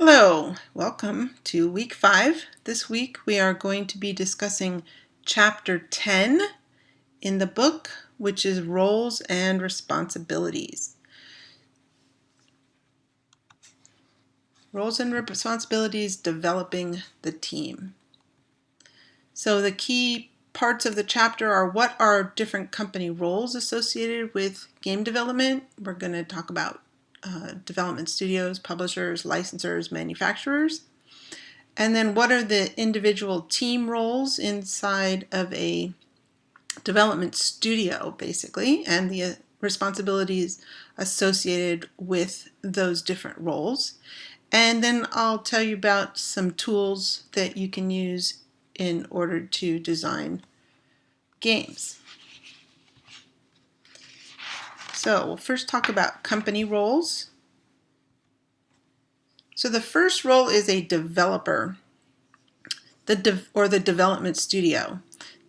Hello, welcome to week 5. This week we are going to be discussing chapter 10 in the book, which is Roles and Responsibilities. Roles and Responsibilities Developing the Team. So the key parts of the chapter are what are different company roles associated with game development. We're going to talk about development studios, publishers, licensors, manufacturers. And then what are the individual team roles inside of a development studio, basically, and the responsibilities associated with those different roles. And then I'll tell you about some tools that you can use in order to design games. So we'll first talk about company roles. So the first role is a developer, or the development studio.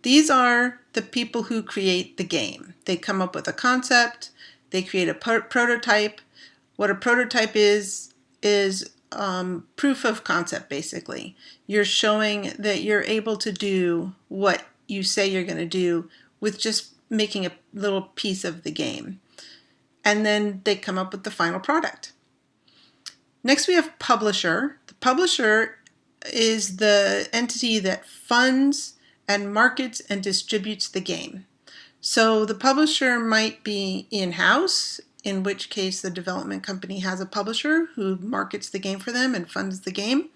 These are the people who create the game. They come up with a concept, they create a prototype. What a prototype is proof of concept, basically. You're showing that you're able to do what you say you're going to do with just making a little piece of the game. And then they come up with the final product. Next we have publisher. The publisher is the entity that funds and markets and distributes the game. So the publisher might be in-house, in which case the development company has a publisher who markets the game for them and funds the game.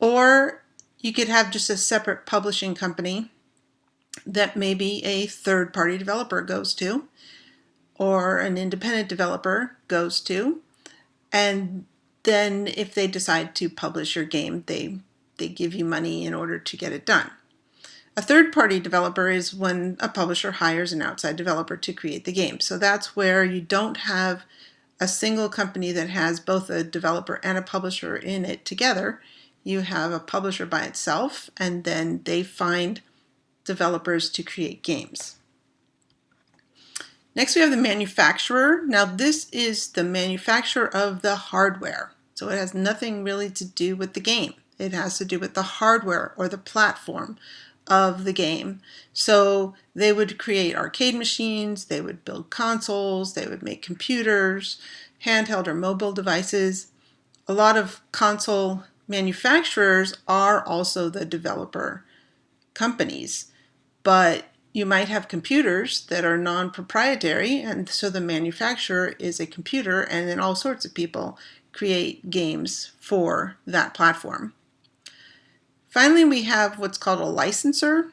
Or you could have just a separate publishing company that maybe a third-party developer goes to, or an independent developer goes to, and then if they decide to publish your game, they give you money in order to get it done. A third-party developer is when a publisher hires an outside developer to create the game. So that's where you don't have a single company that has both a developer and a publisher in it together. You have a publisher by itself, and then they find developers to create games. Next we have the manufacturer. Now this is the manufacturer of the hardware. So it has nothing really to do with the game. It has to do with the hardware or the platform of the game. So they would create arcade machines, they would build consoles, they would make computers, handheld or mobile devices. A lot of console manufacturers are also the developer companies, but you might have computers that are non-proprietary, and so the manufacturer is a computer, and then all sorts of people create games for that platform. Finally, we have what's called a licensor.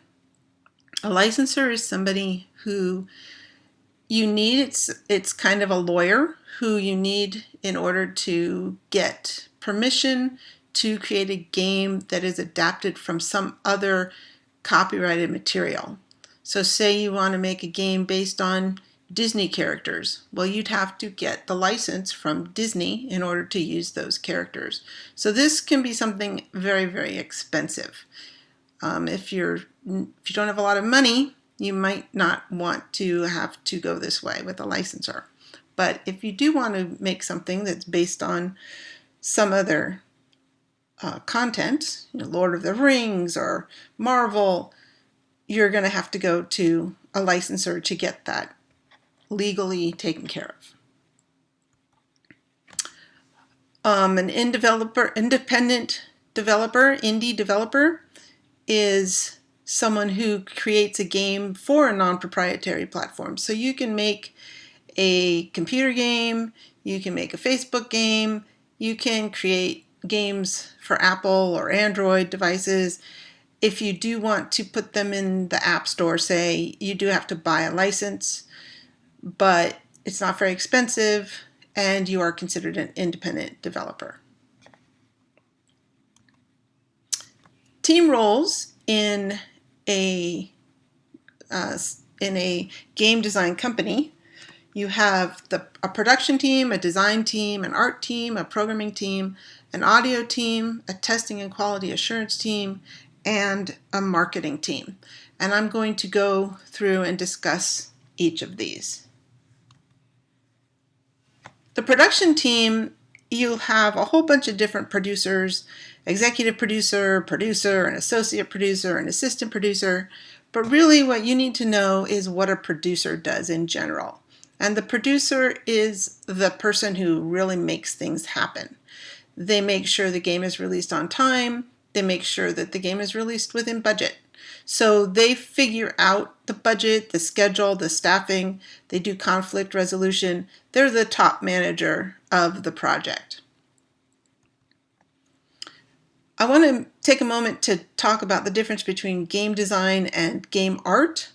A licensor is somebody who you need, it's kind of a lawyer who you need in order to get permission to create a game that is adapted from some other copyrighted material. So say you want to make a game based on Disney characters. Well, you'd have to get the license from Disney in order to use those characters. So this can be something very, very expensive. If you don't have a lot of money, you might not want to have to go this way with a licensor. But if you do want to make something that's based on some other content, Lord of the Rings or Marvel, you're going to have to go to a licensor to get that legally taken care of. An independent developer, indie developer, is someone who creates a game for a non-proprietary platform. So you can make a computer game, you can make a Facebook game, you can create games for Apple or Android devices. If you do want to put them in the App Store, say, you do have to buy a license, but it's not very expensive, and you are considered an independent developer. Team roles in a game design company. You have a production team, a design team, an art team, a programming team, an audio team, a testing and quality assurance team, and a marketing team. And I'm going to go through and discuss each of these. The production team you'll have a whole bunch of different producers: executive producer, producer, an associate producer, an assistant producer. But really what you need to know is what a producer does in general. And the producer is the person who really makes things happen. They make sure the game is released on time. They make sure that the game is released within budget. So they figure out the budget, the schedule, the staffing. They do conflict resolution. They're the top manager of the project. I want to take a moment to talk about the difference between game design and game art.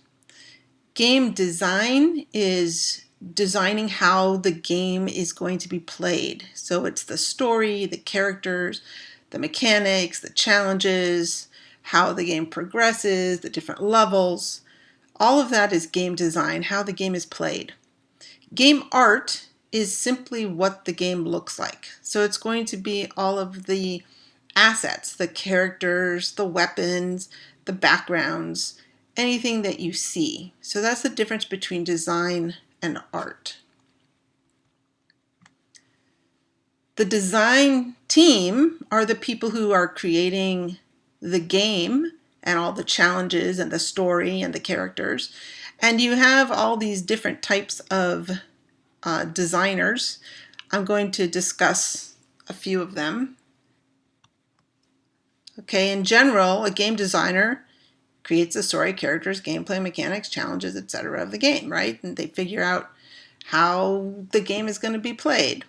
Game design is designing how the game is going to be played. So it's the story, the characters, the mechanics, the challenges, how the game progresses, the different levels. All of that is game design, how the game is played. Game art is simply what the game looks like. So it's going to be all of the assets, the characters, the weapons, the backgrounds, anything that you see. So that's the difference between design and art. The design team are the people who are creating the game and all the challenges and the story and the characters. And you have all these different types of designers. I'm going to discuss a few of them. Okay, in general, a game designer creates the story, characters, gameplay, mechanics, challenges, etc. of the game, right? And they figure out how the game is going to be played.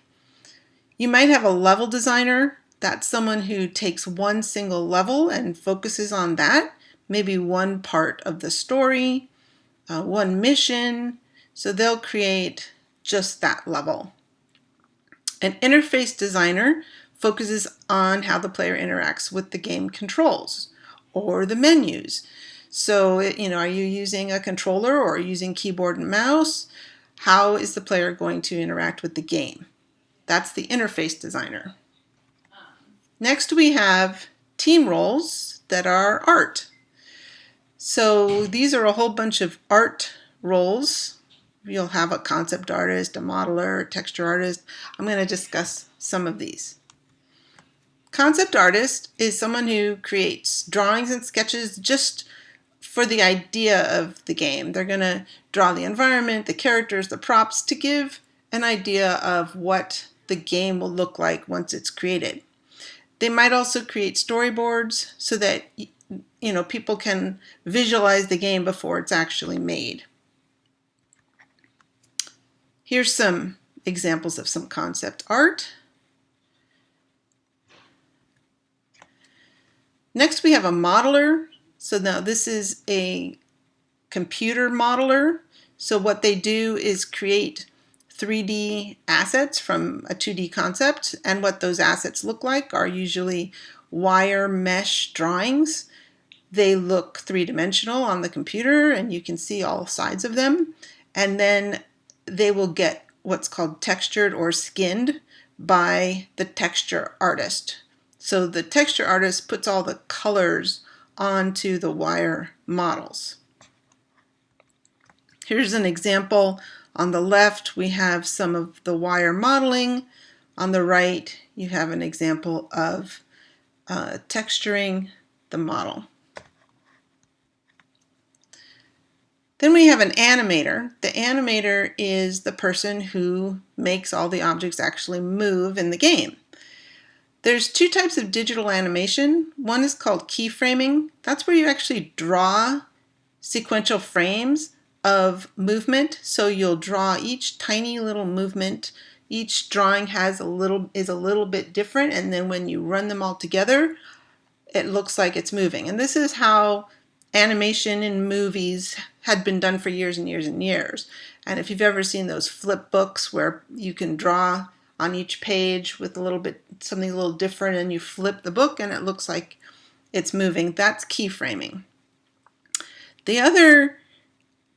You might have a level designer. That's someone who takes one single level and focuses on that, maybe one part of the story, one mission. So they'll create just that level. An interface designer focuses on how the player interacts with the game controls or the menus. So, are you using a controller or using keyboard and mouse? How is the player going to interact with the game? That's the interface designer. Next, we have team roles that are art. So these are a whole bunch of art roles. You'll have a concept artist, a modeler, a texture artist. I'm going to discuss some of these. Concept artist is someone who creates drawings and sketches just for the idea of the game. They're going to draw the environment, the characters, the props to give an idea of what the game will look like once it's created. They might also create storyboards so that people can visualize the game before it's actually made. Here's some examples of some concept art. Next, we have a modeler. So now this is a computer modeler. So what they do is create 3D assets from a 2D concept, and what those assets look like are usually wire mesh drawings. They look three-dimensional on the computer and you can see all sides of them, and then they will get what's called textured or skinned by the texture artist. So the texture artist puts all the colors onto the wire models. Here's an example. On the left, we have some of the wire modeling. On the right, you have an example of texturing the model. Then we have an animator. The animator is the person who makes all the objects actually move in the game. There's two types of digital animation. One is called keyframing. That's where you actually draw sequential frames of movement. So you'll draw each tiny little movement. Each drawing is a little bit different, and then when you run them all together, it looks like it's moving. And this is how animation in movies had been done for years and years and years. And if you've ever seen those flip books where you can draw on each page with something a little different, and you flip the book and it looks like it's moving, that's keyframing. The other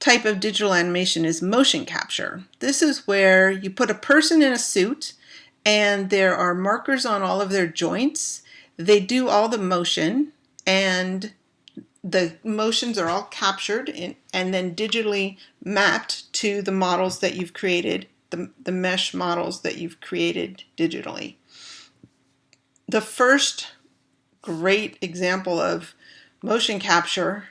type of digital animation is motion capture. This is where you put a person in a suit and there are markers on all of their joints. They do all the motion, and the motions are all captured and then digitally mapped to the models that you've created, the mesh models that you've created digitally. The first great example of motion capture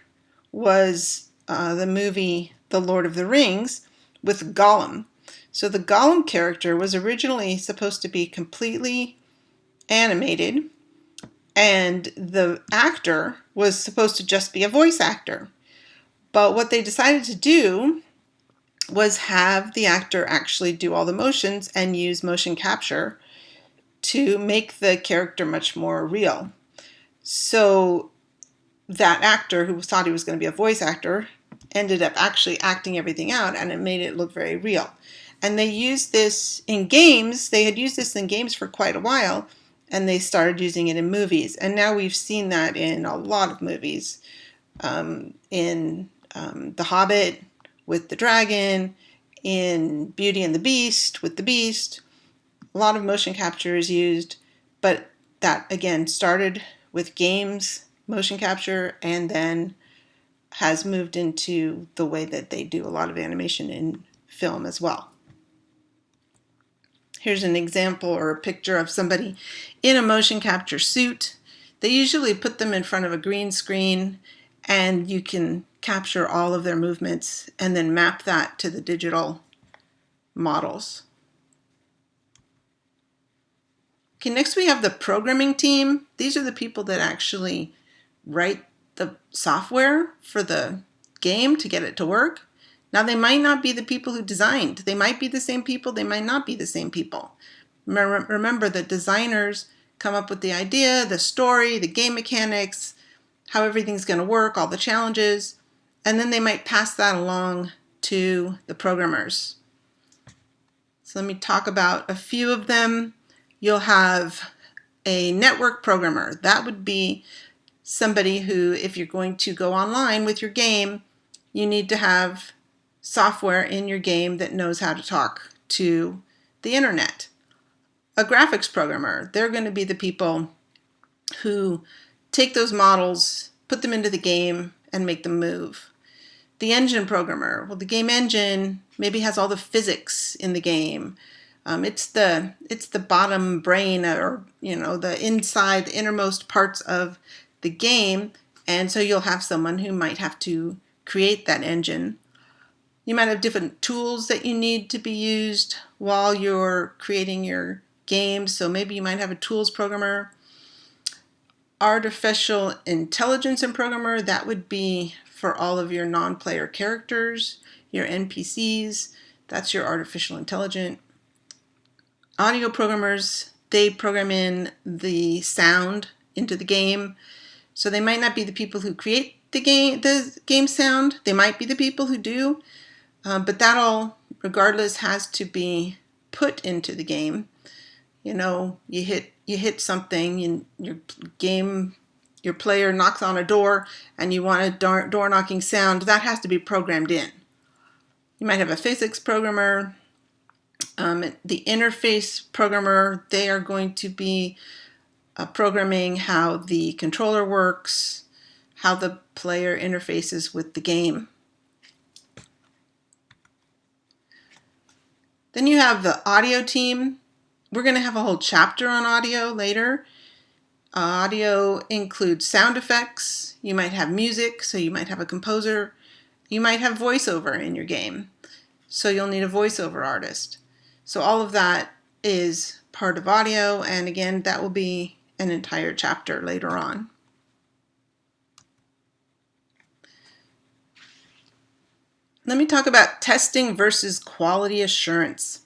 was the movie The Lord of the Rings with Gollum. So the Gollum character was originally supposed to be completely animated, and the actor was supposed to just be a voice actor. But what they decided to do was have the actor actually do all the motions and use motion capture to make the character much more real. So that actor who thought he was going to be a voice actor ended up actually acting everything out, and it made it look very real. And they used this in games. They had used this in games for quite a while, and they started using it in movies. And now we've seen that in a lot of movies. In The Hobbit with the dragon, in Beauty and the Beast with the beast. A lot of motion capture is used, but that again started with games motion capture and then has moved into the way that they do a lot of animation in film as well. Here's an example or a picture of somebody in a motion capture suit. They usually put them in front of a green screen, and you can capture all of their movements and then map that to the digital models. Okay, next we have the programming team. These are the people that actually write the software for the game to get it to work. Now, they might not be the people who designed. They might be the same people. They might not be the same people. Remember that designers come up with the idea, the story, the game mechanics, how everything's going to work, all the challenges, and then they might pass that along to the programmers. So let me talk about a few of them. You'll have a network programmer. That would be somebody who, if you're going to go online with your game, you need to have software in your game that knows how to talk to the internet. A graphics programmer, they're going to be the people who take those models, put them into the game, and make them move. The engine programmer, well, the game engine maybe has all the physics in the game. It's the bottom brain, or the inside, the innermost parts of the game, and so you'll have someone who might have to create that engine. You might have different tools that you need to be used while you're creating your game, so maybe you might have a tools programmer. Artificial intelligence and programmer, that would be for all of your non-player characters, your NPCs, that's your artificial intelligence. Audio programmers, they program in the sound into the game. So they might not be the people who create the game sound. They might be the people who do, but that all, regardless, has to be put into the game. You hit something in your game, your player knocks on a door, and you want a door knocking sound. That has to be programmed in. You might have a physics programmer. The interface programmer, they are going to be programming how the controller works, how the player interfaces with the game. Then you have the audio team. We're going to have a whole chapter on audio later. Audio includes sound effects. You might have music, so you might have a composer. You might have voiceover in your game, so you'll need a voiceover artist. So all of that is part of audio, and again, that will be an entire chapter later on. Let me talk about testing versus quality assurance.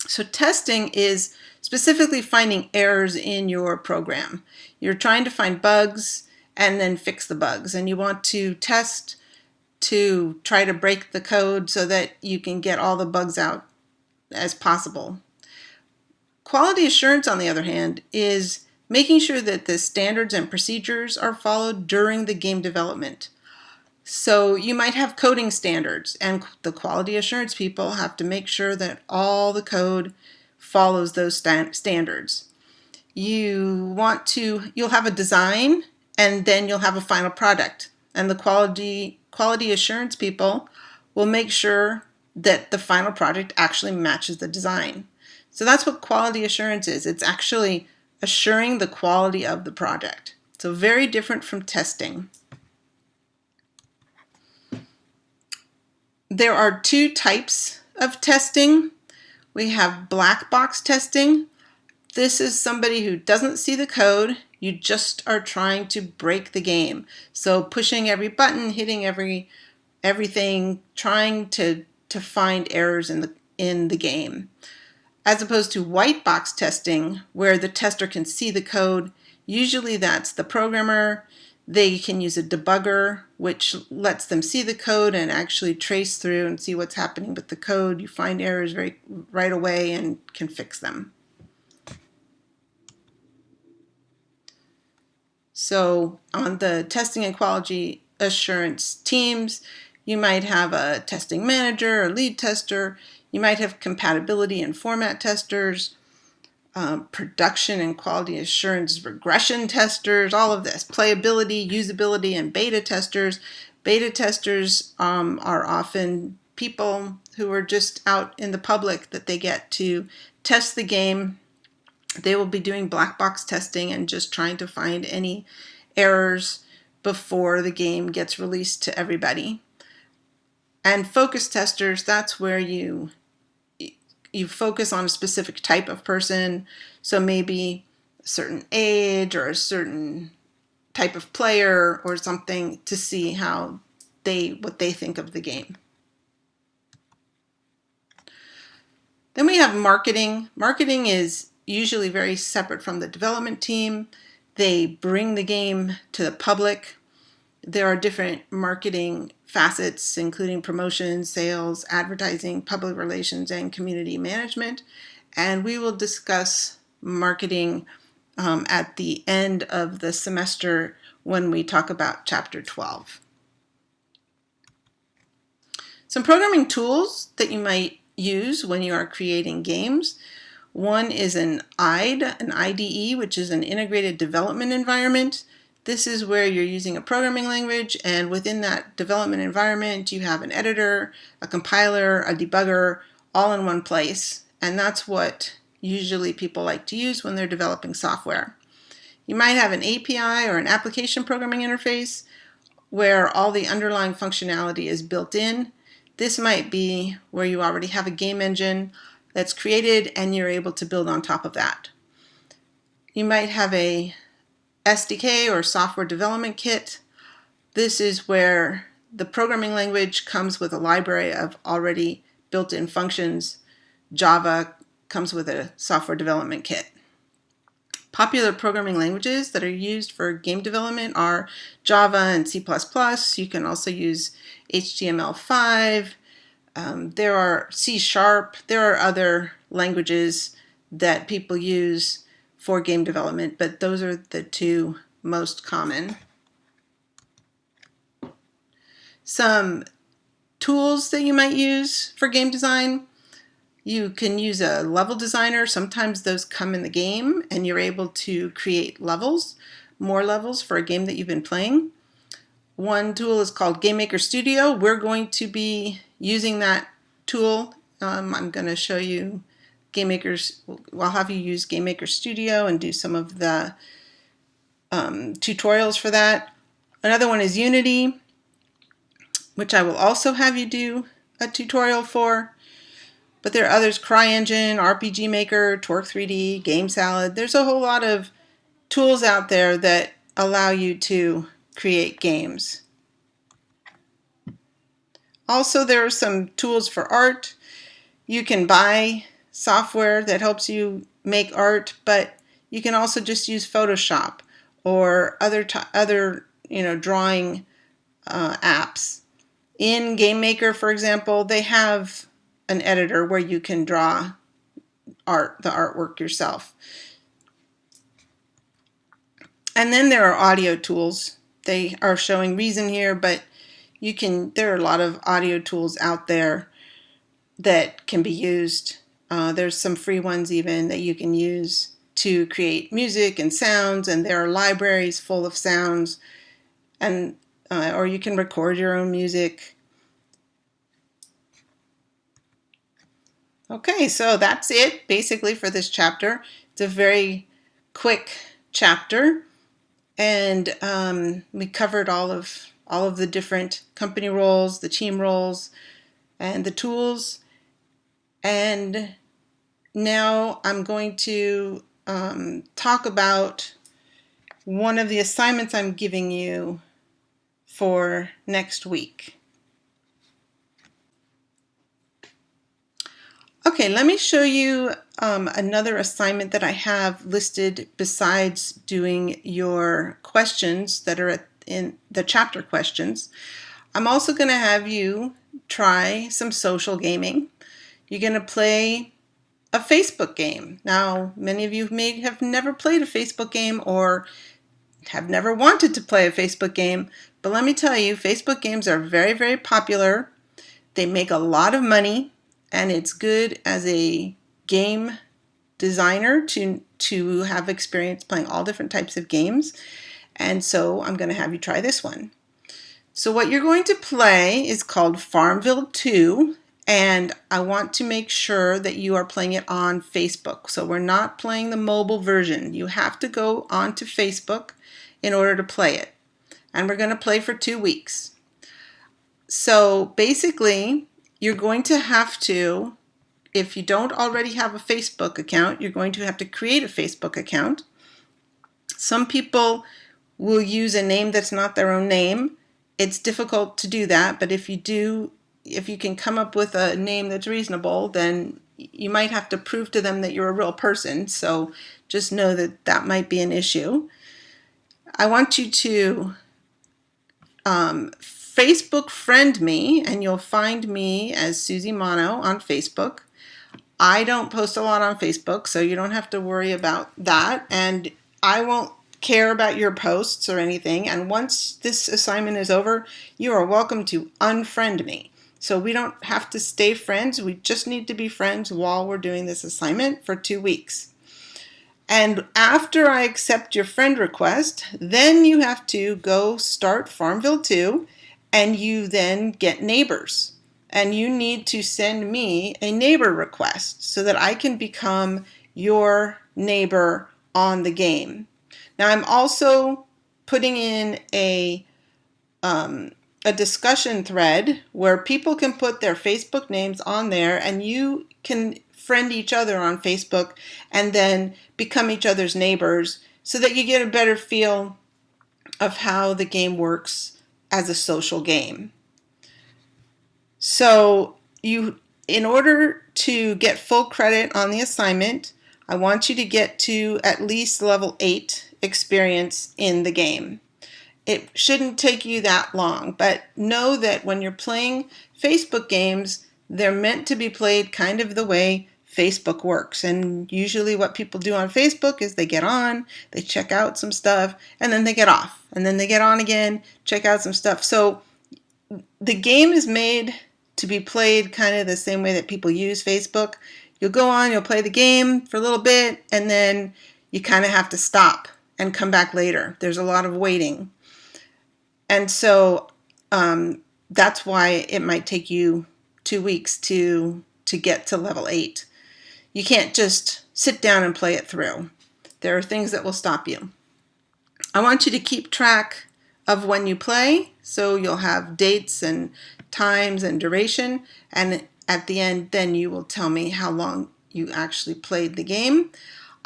So testing is specifically finding errors in your program. You're trying to find bugs and then fix the bugs, and you want to test to try to break the code so that you can get all the bugs out as possible. Quality assurance, on the other hand, is making sure that the standards and procedures are followed during the game development. So you might have coding standards, and the quality assurance people have to make sure that all the code follows those standards. You'll have a design, and then you'll have a final product. And the quality assurance people will make sure that the final project actually matches the design. So that's what quality assurance is. It's actually assuring the quality of the project. So very different from testing. There are two types of testing. We have black box testing. This is somebody who doesn't see the code. You just are trying to break the game. So pushing every button, hitting everything, trying to find errors in the game. As opposed to white box testing, where the tester can see the code. Usually that's the programmer. They can use a debugger, which lets them see the code and actually trace through and see what's happening with the code. You find errors right away and can fix them. So on the testing and quality assurance teams, you might have a testing manager, a lead tester. You might have compatibility and format testers, production and quality assurance regression testers, all of this, playability, usability, and beta testers. Beta testers are often people who are just out in the public that they get to test the game. They will be doing black box testing and just trying to find any errors before the game gets released to everybody. And focus testers, that's where you focus on a specific type of person. So maybe a certain age or a certain type of player or something to see what they think of the game. Then we have marketing. Marketing is usually very separate from the development team. They bring the game to the public. There are different marketing facets, including promotion, sales, advertising, public relations, and community management. And we will discuss marketing at the end of the semester when we talk about Chapter 12. Some programming tools that you might use when you are creating games. One is an IDE, which is an integrated development environment. This is where you're using a programming language, and within that development environment, you have an editor, a compiler, a debugger, all in one place. And that's what usually people like to use when they're developing software. You might have an API or an application programming interface where all the underlying functionality is built in. This might be where you already have a game engine that's created and you're able to build on top of that. You might have a SDK or software development kit. This is where the programming language comes with a library of already built-in functions. Java comes with a software development kit. Popular programming languages that are used for game development are Java and C++. You can also use HTML5. There are C#. There are other languages that people use for game development, but those are the two most common. Some tools that you might use for game design. You can use a level designer. Sometimes those come in the game and you're able to create levels, more levels for a game that you've been playing. One tool is called GameMaker Studio. We're going to be using that tool. I'm going to show you I'll have you use GameMaker Studio and do some of the tutorials for that. Another one is Unity, which I will also have you do a tutorial for. But there are others: CryEngine, RPG Maker, Torque 3D, Game Salad. There's a whole lot of tools out there that allow you to create games. Also, there are some tools for art. You can buy software that helps you make art, but you can also just use Photoshop or other drawing apps. In GameMaker, for example, they have an editor where you can draw the artwork yourself. And then there are audio tools. They are showing Reason here, but there are a lot of audio tools out there that can be used. There's some free ones even that you can use to create music and sounds, and there are libraries full of sounds, and or you can record your own music. Okay, so that's it basically for this chapter. It's a very quick chapter, and we covered all of the different company roles, the team roles, and the tools. And now I'm going to talk about one of the assignments I'm giving you for next week. Okay, let me show you another assignment that I have listed besides doing your questions that are in the chapter questions. I'm also going to have you try some social gaming. You're going to play a Facebook game. Now, many of you may have never played a Facebook game or have never wanted to play a Facebook game, but let me tell you, Facebook games are very, very popular. They make a lot of money, and it's good as a game designer to have experience playing all different types of games. And so I'm going to have you try this one. So what you're going to play is called Farmville 2, and I want to make sure that you are playing it on Facebook. So we're not playing the mobile version. You have to go onto Facebook in order to play it. And we're going to play for 2 weeks. So basically, you're going to have to, if you don't already have a Facebook account, you're going to have to create a Facebook account. Some people will use a name that's not their own name. It's difficult to do that, but if you can come up with a name that's reasonable, then you might have to prove to them that you're a real person. So just know that that might be an issue. I want you to Facebook friend me, and you'll find me as Susie Mono on Facebook. I don't post a lot on Facebook, so you don't have to worry about that, and I won't care about your posts or anything. And once this assignment is over, you are welcome to unfriend me. So we don't have to stay friends. We just need to be friends while we're doing this assignment for 2 weeks. And after I accept your friend request, then you have to go start Farmville 2, and you then get neighbors. And you need to send me a neighbor request so that I can become your neighbor on the game. Now I'm also putting in a discussion thread where people can put their Facebook names on there, and you can friend each other on Facebook and then become each other's neighbors so that you get a better feel of how the game works as a social game. So in order to get full credit on the assignment, I want you to get to at least level 8 experience in the game. It shouldn't take you that long, but know that when you're playing Facebook games, they're meant to be played kind of the way Facebook works. And usually what people do on Facebook is they get on, they check out some stuff, and then they get off. And then they get on again, check out some stuff. So the game is made to be played kind of the same way that people use Facebook. You'll go on, you'll play the game for a little bit, and then you kind of have to stop and come back later. There's a lot of waiting. And so that's why it might take you 2 weeks to get to level 8. You can't just sit down and play it through. There are things that will stop you. I want you to keep track of when you play, so you'll have dates and times and duration, and at the end then you will tell me how long you actually played the game.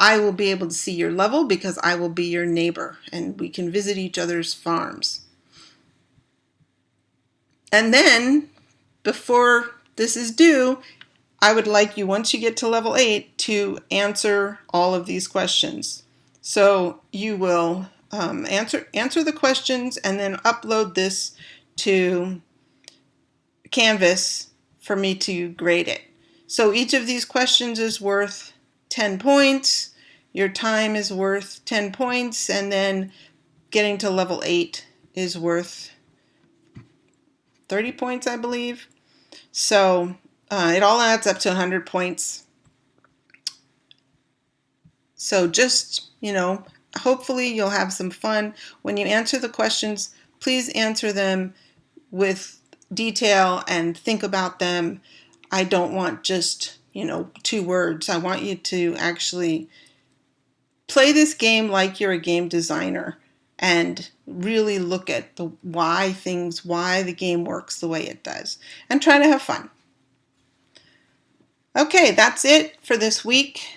I will be able to see your level because I will be your neighbor, and we can visit each other's farms. And then, before this is due, I would like you, once you get to level 8, to answer all of these questions. So you will answer the questions and then upload this to Canvas for me to grade it. So each of these questions is worth 10 points. Your time is worth 10 points, and then getting to level 8 is worth 30 points, I believe. So it all adds up to 100 points. So just, hopefully you'll have some fun. When you answer the questions, please answer them with detail and think about them. I don't want just 2 words. I want you to actually play this game like you're a game designer and really look at why the game works the way it does, and try to have fun. Okay, that's it for this week.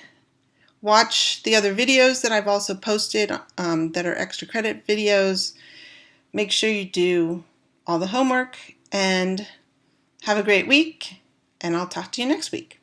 Watch the other videos that I've also posted that are extra credit videos. Make sure you do all the homework, and have a great week, and I'll talk to you next week.